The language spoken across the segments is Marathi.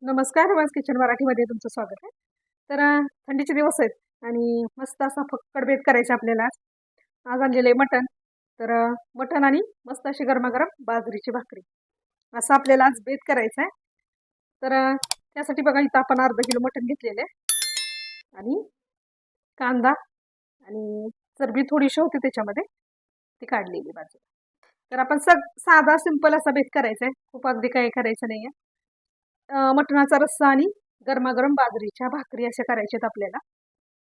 नमस्कार, रवाज किचन मराठीमध्ये तुमचं स्वागत आहे. तर थंडीचे दिवस आहेत आणि मस्त असा फक्कड बेत करायचा आपल्याला आज. आज आणलेलं आहे मटण. तर मटण आणि मस्त अशी गरमागरम बाजरीची भाकरी असं आपल्याला आज बेत करायचा आहे. तर त्यासाठी बघा इथं आपण अर्धा किलो मटण घेतलेलं आहे आणि कांदा आणि चरबी थोडीशी होती त्याच्यामध्ये ती काढलेली बाजूला. तर आपण साधा सिंपल असा बेत करायचा आहे, खूप अगदी काही करायचं नाही आहे. मटणाचा रस्सा आणि गरमागरम बाजरीच्या भाकरी अशा करायच्यात आपल्याला.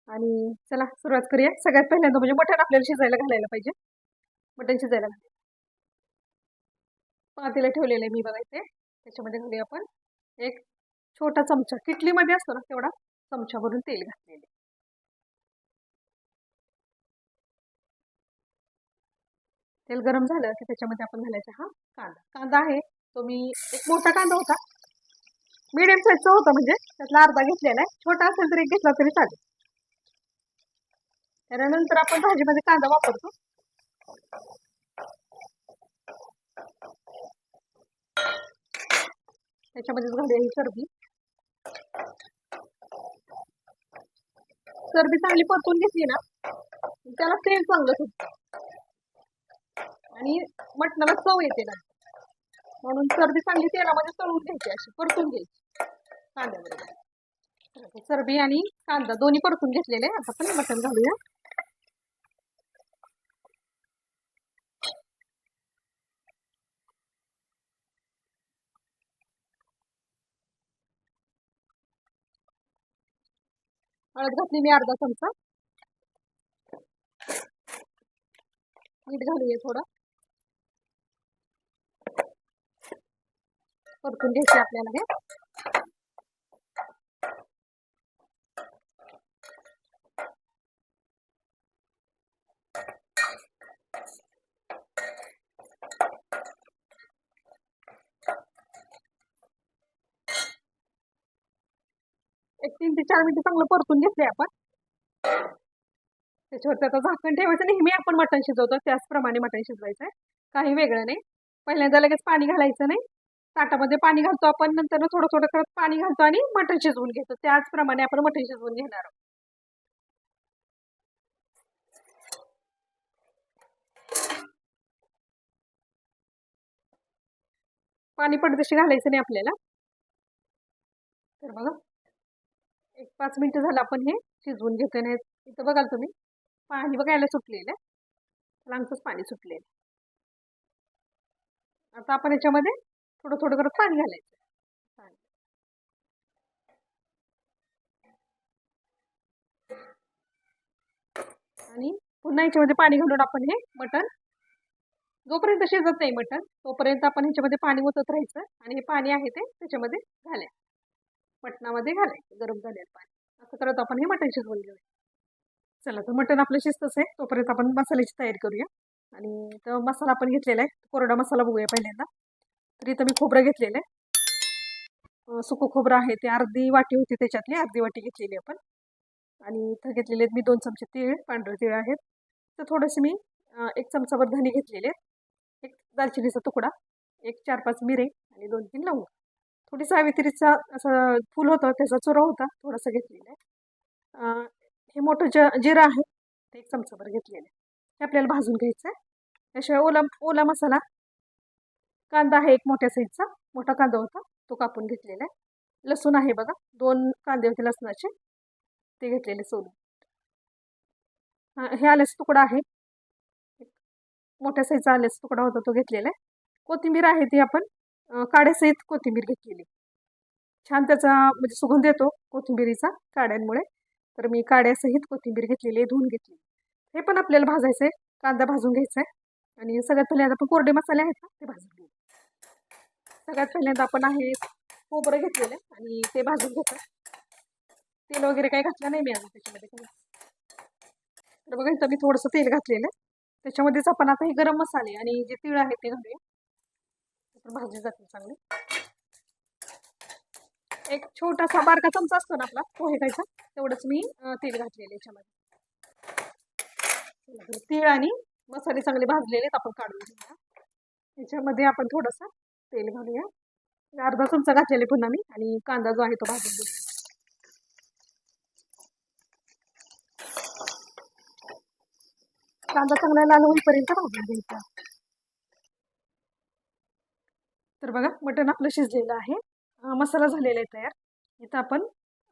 आणि चला सुरुवात करूया. सगळ्यात पहिल्यांदा म्हणजे मटण आपल्याला शिजायला घालायला पाहिजे. मटण शिजायला घालायचं पातेलं ठेवलेलं आहे मी बघायचे. त्याच्यामध्ये घालूया आपण एक छोटा चमचा, किटलीमध्ये असतो ना तेवढा चमचा भरून तेल घातलेले. तेल गरम झालं की त्याच्यामध्ये आपण घालायचा हा कांदा. कांदा आहे तो मी एक मोठा कांदा होता, मीडियम साईजचा होता, म्हणजे त्यातला अर्धा घेतलेला आहे. छोटा असेल तरी घेतला तरी चालेल. त्यानंतर आपण भाजीमध्ये कांदा वापरतो. त्याच्यामध्येच घालूया ही चरबी. चरबी चांगली परतून घेतली ना त्याला तेल चांगलं सुटतं आणि मटणाला चव येते ना, म्हणून चरबी चांगली तेलामध्ये तळून घ्यायची, अशी परतून घ्यायची कांद्याबरोबर. चरबी आणि कांदा दोन्ही परतून घेतलेले. आता आपण मटण घालूया. हळद घातली मी अर्धा चमचा. मीठ घालूया थोडं. परतून घ्यायचे आपल्याला हे. एक 3 ते 4 मिनिटं चांगलं परतून घेतले आपण. त्याच्यावरती आता झाकण ठेवायचं. नेहमी आपण मटण शिजवतो त्याचप्रमाणे मटण शिजवायचं आहे, काही वेगळं नाही. पहिल्यांदा लगेच पाणी घालायचं नाही. ताटामध्ये पाणी घालतो आपण, नंतर थोडं थोडं करत पाणी घालतो आणि मटण शिजवून घेतो. त्याचप्रमाणे आपण मटण शिजवून घेणार आहोत. पाणी पडदेशी घालायचं नाही आपल्याला. तर बघा एक 5 मिनिटं झालं आपण हे शिजवून घेतो. नाही इथं बघाल तुम्ही पाणी बघायला सुटलेलं आहे, लांबचंच पाणी सुटलेलं. आता आपण याच्यामध्ये थोडं थोडं करत पाणी घालायचं. आणि पुन्हा याच्यामध्ये पाणी घालून आपण हे मटण जोपर्यंत शिजत नाही मटण तोपर्यंत आपण ह्याच्यामध्ये पाणी ओतत राहायचं आणि हे पाणी आहे ते त्याच्यामध्ये घालायचं, मटणामध्ये घालायचं गरम झालेलं पाणी. असं करत आपण हे मटण शिजवून घेऊया. चला तर मटण आपलं शिजतच आहे, तोपर्यंत आपण मसाल्याची तयारी करूया. आणि तर मसाला आपण घेतलेला आहे, कोरडा मसाला बघूया पहिल्यांदा. तर इथं मी खोबरं घेतलेलं आहे, सुकं खोबरं आहे ते अर्धी वाटी होती, त्याच्यातली अर्धी वाटी घेतलेली आपण. आणि इथं घेतलेले आहेत मी 2 चमचे तीळ, पांढरे तीळ आहेत. तर थोडेसे मी 1 चमचाभर धणे घेतलेले आहेत, एक दालचिनीचा तुकडा, एक 4-5 मिरे आणि 2-3 लवंग. थोडी सावित्रीचा असं फुल होतं त्याचा चुरा होता थोडासा घेतलेला आहे. हे मोठं जिरं आहे ते 1 चमचाभर घेतलेलं आहे. हे आपल्याला भाजून घ्यायचं आहे. त्याशिवाय ओला ओला मसाला. कांदा आहे एक मोठ्या साईजचा, मोठा कांदा होता तो कापून घेतलेला आहे. लसूण आहे बघा, 2 कांदे होते लसणाचे ते घेतलेले सोलून. हे आल्याचा तुकडा आहे, मोठ्या साईजचा आल्याचा तुकडा होता तो घेतलेला आहे. कोथिंबीर आहे ती आपण काड्यासहित कोथिंबीर घेतलेली. छान त्याचा म्हणजे सुगंध येतो कोथिंबीरीचा काड्यांमुळे. तर मी काड्यासहित कोथिंबीर घेतलेली आहे, धुवून घेतली. हे पण आपल्याला भाजायचं आहे, कांदा भाजून घ्यायचा आहे. आणि सगळ्यात पहिल्यांदा आपण कोरडे मसाले आहेत ना ते भाजून घेऊ. सगळ्यात पहिल्यांदा आपण आहे खोबरं घेतलेलं आहे आणि ते भाजून घेतो. तेल वगैरे काही घातलं नाही मी अजून त्याच्यामध्ये काही. तर बघा इथं मी थोडंसं तेल घातलेलं आहे, त्याच्यामध्येच आपण आता हे गरम मसाले आणि जे तीळ आहे ते घालूया. भाजून जातील चांगले. एक छोटासा बारका चमचा असतो ना आपला पोहे खायचा तेवढंच मी तेल घातलेलं याच्यामध्ये. तीळ आणि मसाले चांगले भाजलेले आपण काढून घेऊया. याच्यामध्ये आपण थोडंसं तेल घालूया. अर्धा चमचा घातलेले पुन्हा मी आणि कांदा जो आहे तो भाजून घेऊ. कांदा चांगला लाल होईपर्यंत भाजून घ्यायचा. तर बघा मटण आपलं शिजलेलं आहे. मसाला झालेला आहे तयार. इथं आपण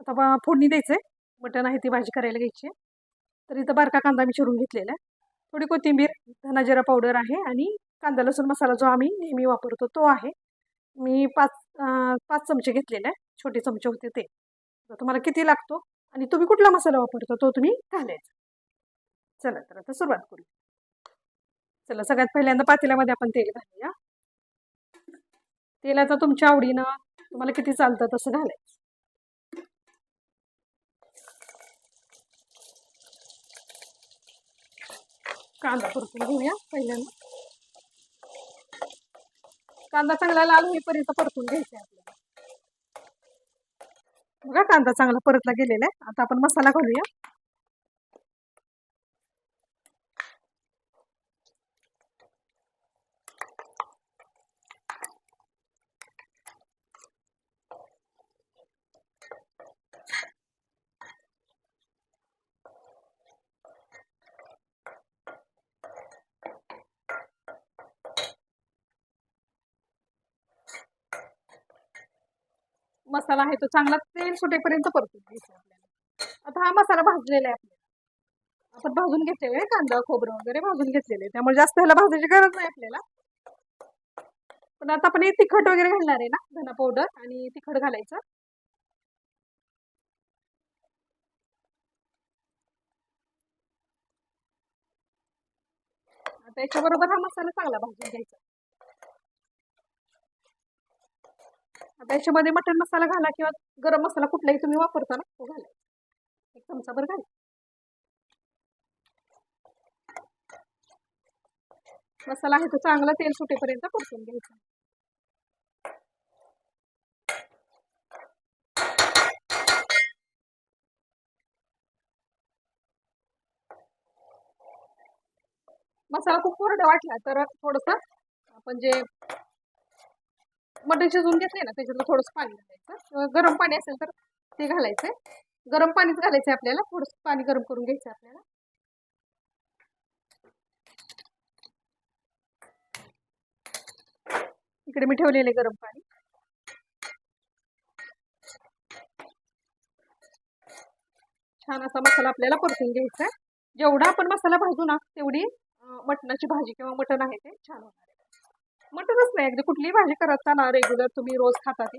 आता फोडणी द्यायचंय. मटण आहे ती भाजी करायला घ्यायची. तर इथं बारका कांदा मी चिरून घेतलेला आहे. थोडी कोथिंबीर, धना जिरा पावडर आहे आणि कांदा लसूण मसाला जो आम्ही नेहमी वापरतो तो आहे. मी 5 चमचे घेतलेले आहे. छोटे चमचे होते ते. तर तुम्हाला किती लागतो आणि तुम्ही कुठला मसाला वापरतो तो तुम्ही घालायचा. चला तर आता सुरुवात करू. चला सगळ्यात पहिल्यांदा पातेल्यामध्ये आपण तेल घालूया. तेलाचा तुमच्या आवडीनं तुम्हाला किती चालतं तसं घालायचं. कांदा परतून घेऊया पहिल्यांदा. कांदा चांगला लाल होईपर्यंत परतून घ्यायचा आपल्याला. बघा कांदा चांगला परतला गेलेला आहे. आता आपण मसाला घालूया. मसाला आहे तो चांगला तेल सुटेपर्यंत परतून घ्यायचा आपल्याला. आता हा मसाला भाजलेला आहे आपल्याला. आपण भाजून घेतलेला आहे. कांदा खोबरं वगैरे भाजून घेतलेले आहे. त्यामुळे जास्त ह्याला भाजायची गरज नाही आपल्याला. पण आता आपण हे तिखट वगैरे घालणार आहे ना, धना पावडर आणि तिखट घालायचं. आता याच्याबरोबर हा मसाला चांगला भाजून घ्यायचा. आता याच्यामध्ये मटण मसाला घाला किंवा गरम मसाला कुठलाही तुम्ही वापरता ना तो घालायचा. 1 चमचाभर घाला. मसाला आहे तो चांगला तेल सुटेपर्यंत परतून घ्यायचा. मसाला खूप कोरडा वाटला तर थोडंसं आपण जे मटण शिजवून घेतले ना त्याच्यातलं थोडंसं पाणी घालायचं. गरम पाणी असेल तर ते घालायचंय. गरम पाणीच घालायचंय आपल्याला. थोडंसं पाणी गरम करून घ्यायचं आपल्याला. इकडे मी ठेवलेले गरम पाणी. छान असा मसाला आपल्याला परतून घ्यायचा. जेवढा आपण मसाला भाजू ना तेवढी मटणाची भाजी किंवा मटण आहे ते छान होणार आहे. मटणच नाही अगदी कुठलीही भाजी करत ना रेग्युलर तुम्ही रोज खाता ती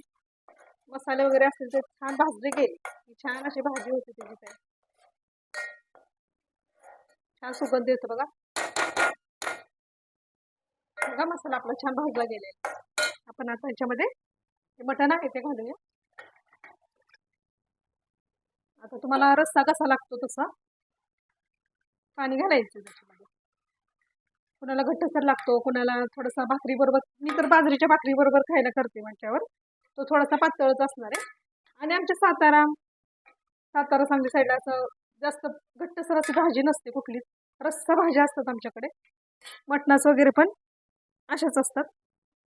मसाले वगैरे असतील ते छान भाजले गेले की छान अशी भाजी होते त्याची तयार. छान सुगंध येतो बघा. बघा मसाला आपला छान भाजला गेलेला. आपण आता ह्याच्यामध्ये मटण आहे ते घालूया. आता तुम्हाला रस्सा कसा लागतो तसा पाणी घालायचं त्याच्यामध्ये. कुणाला घट्टसर लागतो, कुणाला थोडासा भाकरी बरोबर. मी तर बाजरीच्या भाकरी बरोबर खायला करते म्हटल्यावर तो थोडासा पातळच असणार आहे. आणि आमच्या सातारा सांगली साईडला असं जास्त घट्टसर अशी भाजी नसते कुठलीच. रस्सा भाज्या असतात आमच्याकडे. मटणाचं वगैरे पण अशाच असतात.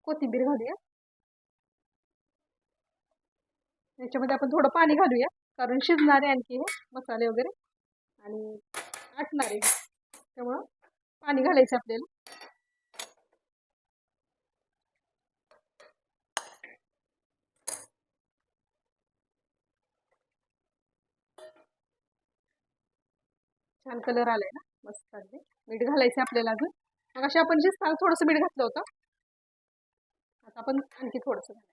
कोथिंबीर घालूया. याच्यामध्ये आपण थोडं पाणी घालूया कारण शिजणारे आणखी हे मसाले वगैरे आणि आटणारे त्यामुळं पाणी घालायचं आपल्याला. छान कलर आलाय ना मस्त. अगदी मीठ घालायचं आपल्याला अजून. मग अशी आपण शिजताना थोडंसं मीठ घातलं होतं. आता आपण आणखी थोडंसं घालायचं.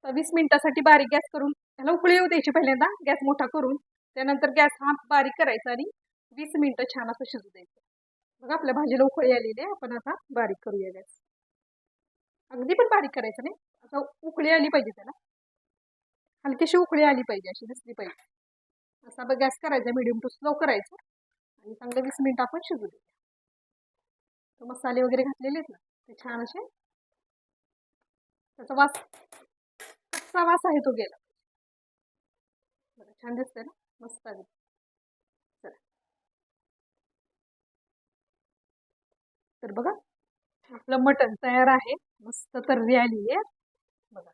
20 मिनिटासाठी बारीक गॅस करून त्याला उकळी येऊ द्यायची पहिल्यांदा. गॅस मोठा करून त्यानंतर गॅस हा बारीक करायचा आणि 20 मिनिटं छान असं शिजू द्यायचं. बघा आपल्या भाजीला उकळी आलेली आहे. आपण आता बारीक करूया गॅस. अगदी पण बारीक करायचं नाही. असं उकळी आली पाहिजे त्याला. हलकीशी उकळी आली पाहिजे अशी दिसली पाहिजे. असा बघ गॅस करायचा मीडियम टू स्लो करायचं आणि चांगलं 20 मिनिटं आपण शिजू द्यायचं. मसाले वगैरे घातलेले आहेत ना ते छान असे त्याचा वास आहे तो गेला. छान दिसतंय ना मस्त आहे. तर बघा आपलं मटण तयार आहे, मस्त तर्री आली आहे बघा.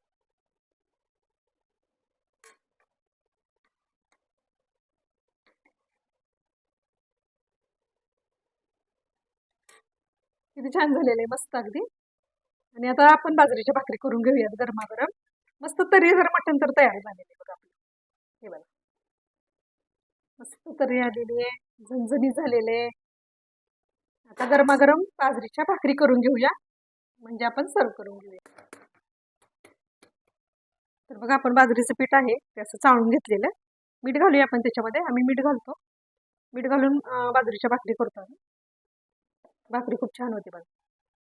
किती छान झालेलं आहे, मस्त अगदी. आणि आता आपण बाजरीच्या भाकरी करून घेऊयात गरमागरम. मस्त तर्री जर मटण तर तयार झालेलं आहे बघा आपलं. हे बघा मस्त तर्री आलेली आहे, झणझणीत झालेले आहे. आता गरमागरम बाजरीच्या भाकरी करून घेऊया, म्हणजे आपण सर्व करून घेऊया. तर बघा आपण बाजरीचं पीठ आहे ते असं चाळून घेतलेलं. मीठ घालूया आपण त्याच्यामध्ये, आम्ही मीठ घालतो. मीठ घालून बाजरीच्या भाकरी करतो आम्ही. भाकरी खूप छान होती बघा.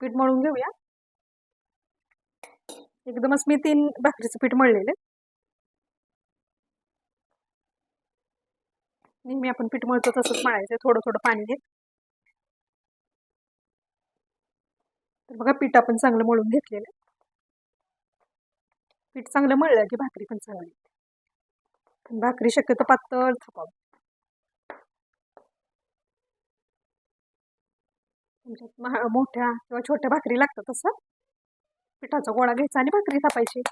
पीठ मळून घेऊया. एकदमच मी 3 भाकरीचं पीठ मळलेलं. नेहमी आपण पीठ मळतो तसंच मळायचं, थोडं थोडं पाणी घेत. तर बघा पीठ आपण चांगलं मळून घेतलेलं. पीठ चांगलं मळलं की भाकरी पण चांगली. पण भाकरी शक्यतो पातळ थापावं. तुमच्यात मोठ्या किंवा छोट्या भाकरी लागतात तसं पिठाचा गोळा घ्यायचा आणि भाकरी थापायची.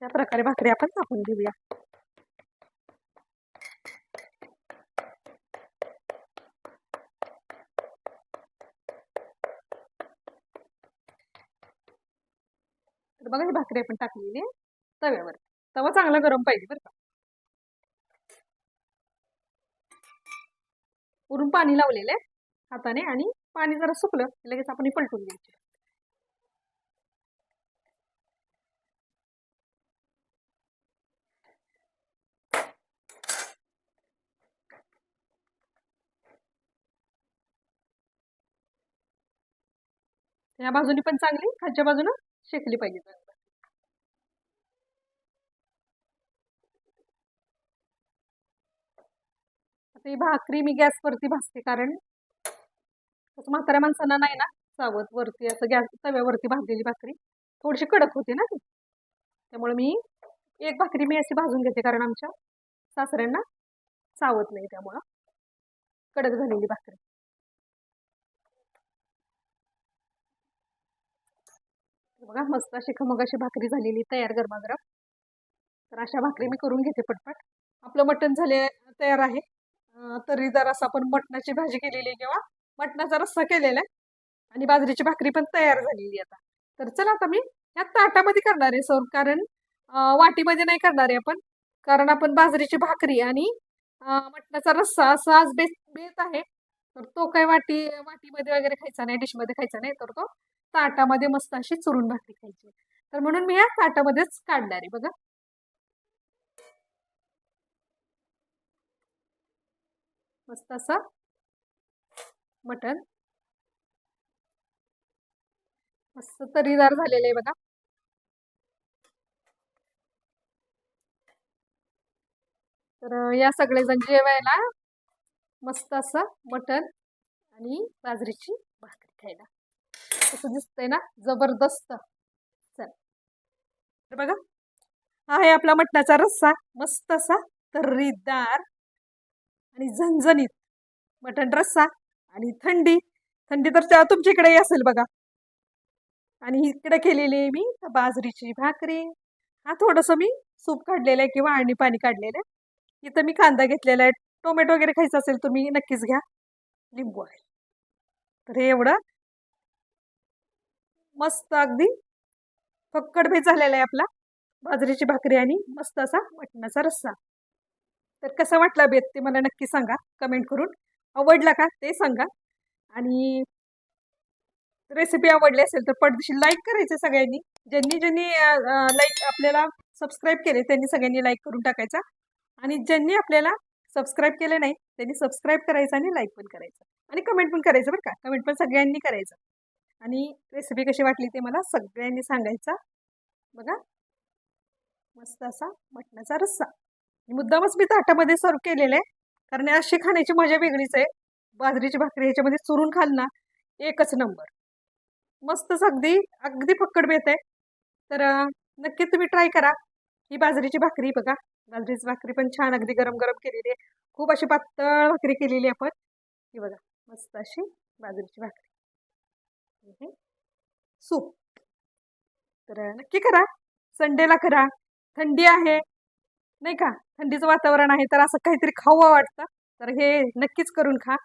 त्या प्रकारे भाकरी आपण थापून घेऊया. तर बघा ही भाकरी आपण टाकलेली आहे तव्यावर. तवा चांगला गरम पाहिजे बरं का. वरून पाणी लावलेलं आहे हाताने, आणि पाणी जरा सुकलं लगेच आपण पलटून द्यायचे. या बाजूनी पण चांगली, खालच्या बाजूनं शेकली पाहिजे चांगलं. आता ही भाकरी मी गॅसवरती भाजते, कारण म्हाताऱ्या माणसांना नाही ना चावत वरती असं गॅस तव्यावरती भाजलेली भाकरी थोडीशी कडक होते ना ती. त्यामुळे मी एक भाकरी मी अशी भाजून घेते, कारण आमच्या सासऱ्यांना चावत नाही, त्यामुळं कडक झालेली भाकरी. बघा मस्त अशी खमंग अशी भाकरी झालेली तयार गरमागरम. तर अशा भाकरी मी करून घेते पटपट. आपलं मटण झाले तयार आहे. तरी जर असं आपण मटणाची भाजी केलेली किंवा मटणाचा रस्सा केलेला आहे, आणि बाजरीची भाकरी पण तयार झालेली आता. तर चला आता मी ह्या ताटामध्ये करणार आहे सर्व, कारण वाटीमध्ये नाही करणार आहे आपण, कारण आपण बाजरीची भाकरी आणि मटणाचा रस्सा असं आज बेत आहे. तर तो काही वाटीमध्ये वगैरे खायचा नाही, डिशमध्ये खायचा नाही, तर तो ताटामध्ये मस्त अशी चुरून भाकरी खायची. तर म्हणून मी या ताटामध्येच काढणार आहे बघा. मस्त असं मटण मस्त तरीदार झालेलं आहे बघा. तर या सगळेजण जेवायला मस्त असं मटण आणि बाजरीची भाकरी खायला कसं दिसतंय ना, जबरदस्त. चल तर बघा हा आहे आपला मटणाचा रस्सा, मस्त असा तर्रीदार आणि झणझणीत मटण रस्सा. आणि थंडी थंडी तर तुमच्या इकडे असेल बघा. आणि इकडे केलेली आहे मी बाजरीची भाकरी. हा थोडंसं मी सूप काढलेलं आहे किंवा आणि पाणी काढलेलं आहे. इथं मी कांदा घेतलेला आहे. टोमॅटो वगैरे खायचं असेल तुम्ही नक्कीच घ्या, लिंबू आहे. तर हे एवढं मस्त अगदी फक्कड भेट झालेला आहे आपला बाजरीची भाकरी आणि मस्त असा मटणाचा रस्सा. तर कसा वाटला बेत ते मला नक्की सांगा कमेंट करून. आवडला का ते सांगा, आणि रेसिपी आवडली असेल तर पटदिशी लाईक करायचं सगळ्यांनी. ज्यांनी ज्यांनी लाईक आपल्याला सबस्क्राईब केले त्यांनी सगळ्यांनी लाईक करून टाकायचा, आणि ज्यांनी आपल्याला सबस्क्राईब केले नाही त्यांनी सबस्क्राईब करायचं आणि लाईक पण करायचं आणि कमेंट पण करायचं बरं का. कमेंट पण सगळ्यांनी करायचं आणि रेसिपी कशी वाटली ते मला सगळ्यांनी सांगायचं. बघा मस्त असा मटणाचा रस्सा मुद्दामच मी ताटामध्ये सर्व केलेलं आहे कारण अशी खाण्याची मजा वेगळीच आहे. बाजरीची भाकरी ह्याच्यामध्ये चुरून खाल ना एकच नंबर. मस्तच अगदी अगदी फक्कड बेत आहे. तर नक्कीच तुम्ही ट्राय करा. ही बाजरीची भाकरी बघा. बाजरीची भाकरी पण छान अगदी गरम गरम केलेली आहे. खूप अशी पातळ भाकरी केलेली आपण. ही बघा मस्त अशी बाजरीची भाकरी. हे सूप. तर नक्की करा. संडेला करा. थंडी आहे नाही का. थंडीचं वातावरण आहे तर असं काहीतरी खावं वाटतं. तर हे नक्कीच करून खा.